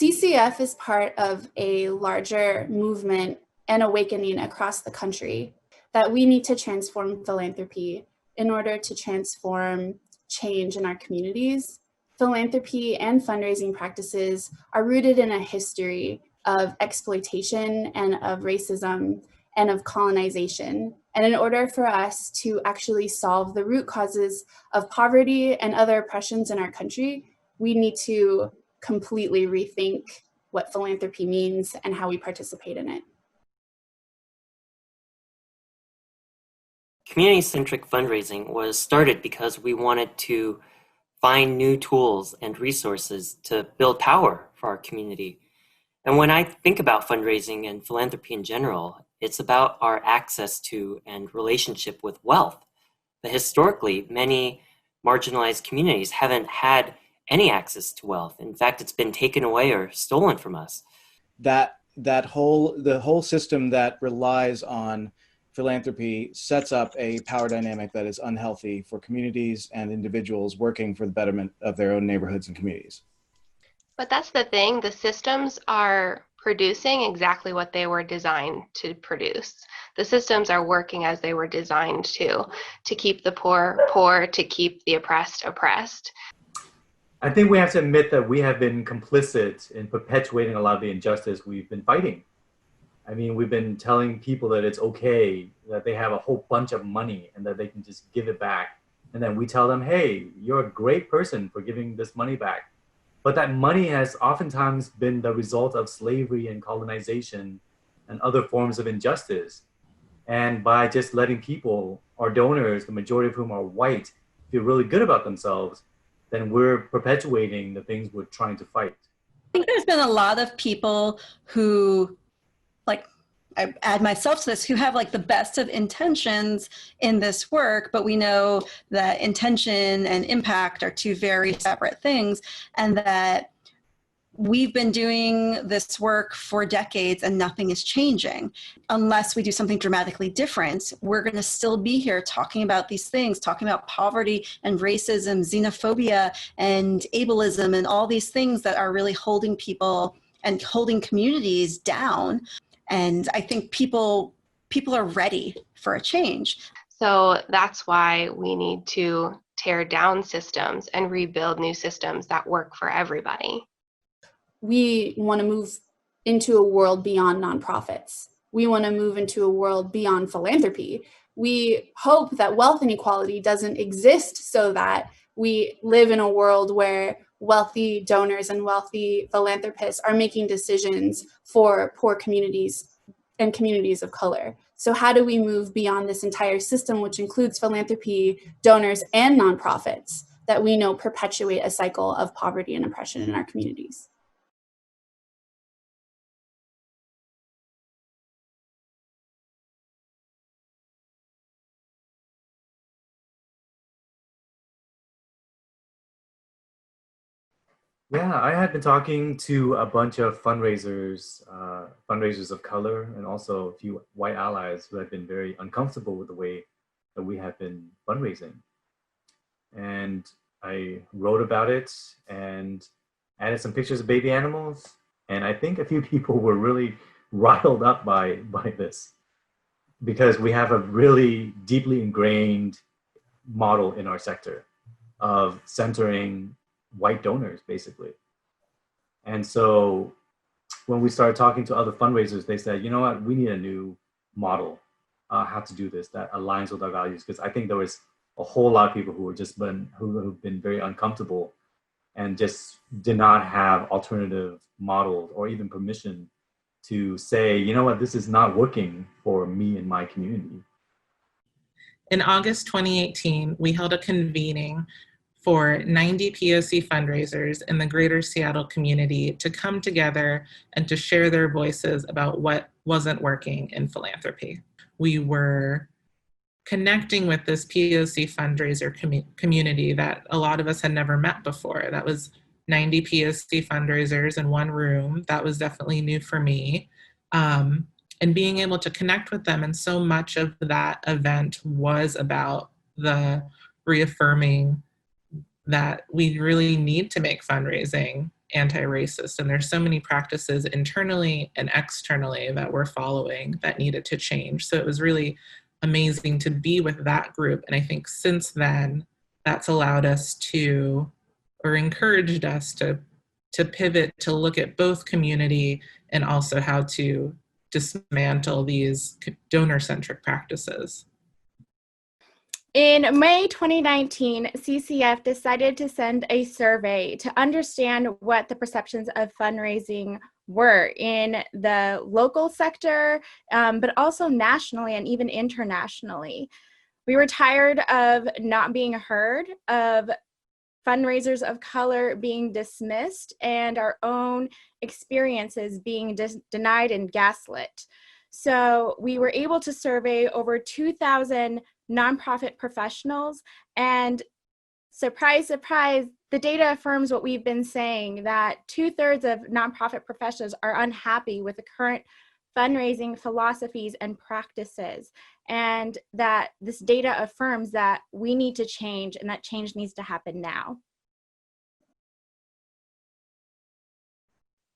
CCF is part of a larger movement and awakening across the country that we need to transform philanthropy in order to transform change in our communities. Philanthropy and fundraising practices are rooted in a history of exploitation and of racism and of colonization. And in order for us to actually solve the root causes of poverty and other oppressions in our country, we need to completely rethink what philanthropy means and how we participate in it. Community-centric fundraising was started because we wanted to find new tools and resources to build power for our community. And when I think about fundraising and philanthropy in general, it's about our access to and relationship with wealth. But historically, many marginalized communities haven't had any access to wealth. In fact, it's been taken away or stolen from us. The whole system that relies on philanthropy sets up a power dynamic that is unhealthy for communities and individuals working for the betterment of their own neighborhoods and communities. But that's the thing, the systems are producing exactly what they were designed to produce. The systems are working as they were designed to keep the poor poor, to keep the oppressed oppressed. I think we have to admit that we have been complicit in perpetuating a lot of the injustice we've been fighting. I mean, we've been telling people that it's okay, that they have a whole bunch of money and that they can just give it back. And then we tell them, hey, you're a great person for giving this money back. But that money has oftentimes been the result of slavery and colonization and other forms of injustice. And by just letting people, our donors, the majority of whom are white, feel really good about themselves, then we're perpetuating the things we're trying to fight. I think there's been a lot of people who, like, I add myself to this, who have like the best of intentions in this work, but we know that intention and impact are two very separate things, and that we've been doing this work for decades and nothing is changing. Unless we do something dramatically different, we're going to still be here talking about these things, talking about poverty and racism, xenophobia and ableism and all these things that are really holding people and holding communities down. And I think people are ready for a change. So that's why we need to tear down systems and rebuild new systems that work for everybody. We want to move into a world beyond nonprofits. We want to move into a world beyond philanthropy. We hope that wealth inequality doesn't exist so that we live in a world where wealthy donors and wealthy philanthropists are making decisions for poor communities and communities of color. So how do we move beyond this entire system, which includes philanthropy, donors, and nonprofits that we know perpetuate a cycle of poverty and oppression in our communities? Yeah, I had been talking to a bunch of fundraisers of color, and also a few white allies who had been very uncomfortable with the way that we have been fundraising. And I wrote about it and added some pictures of baby animals. And I think a few people were really riled up by this, because we have a really deeply ingrained model in our sector of centering white donors, basically. And so when we started talking to other fundraisers, they said, you know what, we need a new model how to do this that aligns with our values. Because I think there was a whole lot of people who have been very uncomfortable and just did not have alternative models or even permission to say, you know what, this is not working for me and my community. In August 2018, we held a convening for 90 POC fundraisers in the greater Seattle community to come together and to share their voices about what wasn't working in philanthropy. We were connecting with this POC fundraiser community that a lot of us had never met before. That was 90 POC fundraisers in one room. That was definitely new for me. And being able to connect with them, and so much of that event was about the reaffirming that we really need to make fundraising anti-racist. And there's so many practices internally and externally that we're following that needed to change. So it was really amazing to be with that group. And I think since then, that's allowed us to, or encouraged us to pivot to look at both community and also how to dismantle these donor-centric practices. In May 2019, CCF decided to send a survey to understand what the perceptions of fundraising were in the local sector, but also nationally and even internationally. We were tired of not being heard, of fundraisers of color being dismissed, and our own experiences being denied and gaslit. So we were able to survey over 2,000 nonprofit professionals, and surprise, surprise, the data affirms what we've been saying, that 2/3 of nonprofit professionals are unhappy with the current fundraising philosophies and practices, and that this data affirms that we need to change and that change needs to happen now.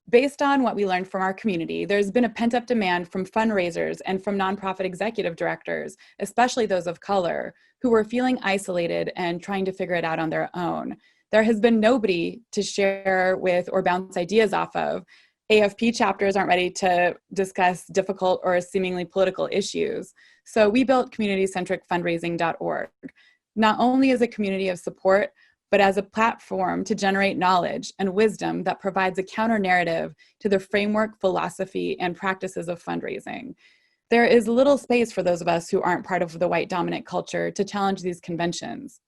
Based on what we learned from our community, there's been a pent-up demand from fundraisers and from nonprofit executive directors, especially those of color, who were feeling isolated and trying to figure it out on their own. There has been nobody to share with or bounce ideas off of. AFP chapters aren't ready to discuss difficult or seemingly political issues. So we built Community-Centric Fundraising.org, not only as a community of support, but as a platform to generate knowledge and wisdom that provides a counter narrative to the framework, philosophy, and practices of fundraising. There is little space for those of us who aren't part of the white dominant culture to challenge these conventions.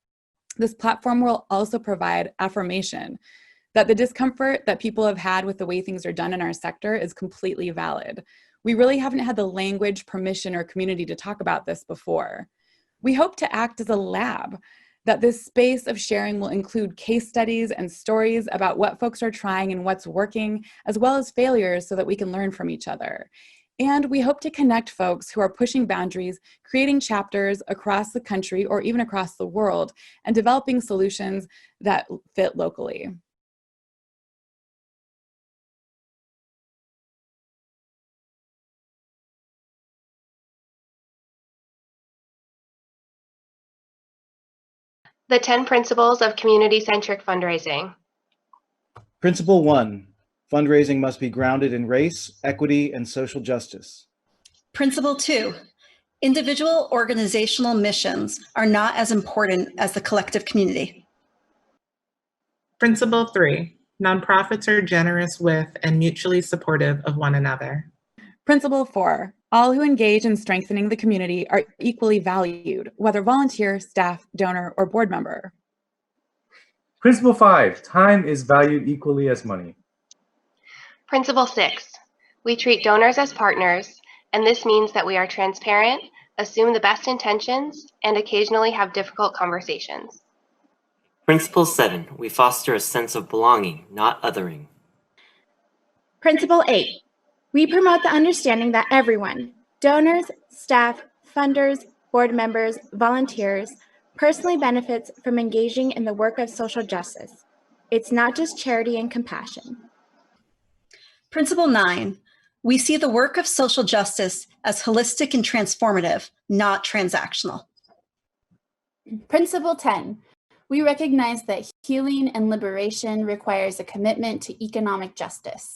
This platform will also provide affirmation that the discomfort that people have had with the way things are done in our sector is completely valid. We really haven't had the language, permission, or community to talk about this before. We hope to act as a lab, that this space of sharing will include case studies and stories about what folks are trying and what's working, as well as failures, so that we can learn from each other. And we hope to connect folks who are pushing boundaries, creating chapters across the country or even across the world, and developing solutions that fit locally. The 10 principles of community-centric fundraising. Principle 1, fundraising must be grounded in race, equity, and social justice. Principle 2, individual organizational missions are not as important as the collective community. Principle 3, nonprofits are generous with and mutually supportive of one another. Principle 4, all who engage in strengthening the community are equally valued, whether volunteer, staff, donor, or board member. Principle 5, time is valued equally as money. Principle 6, we treat donors as partners, and this means that we are transparent, assume the best intentions, and occasionally have difficult conversations. Principle 7, we foster a sense of belonging, not othering. Principle 8, we promote the understanding that everyone, donors, staff, funders, board members, volunteers, personally benefits from engaging in the work of social justice. It's not just charity and compassion. Principle 9, we see the work of social justice as holistic and transformative, not transactional. Principle 10, we recognize that healing and liberation requires a commitment to economic justice.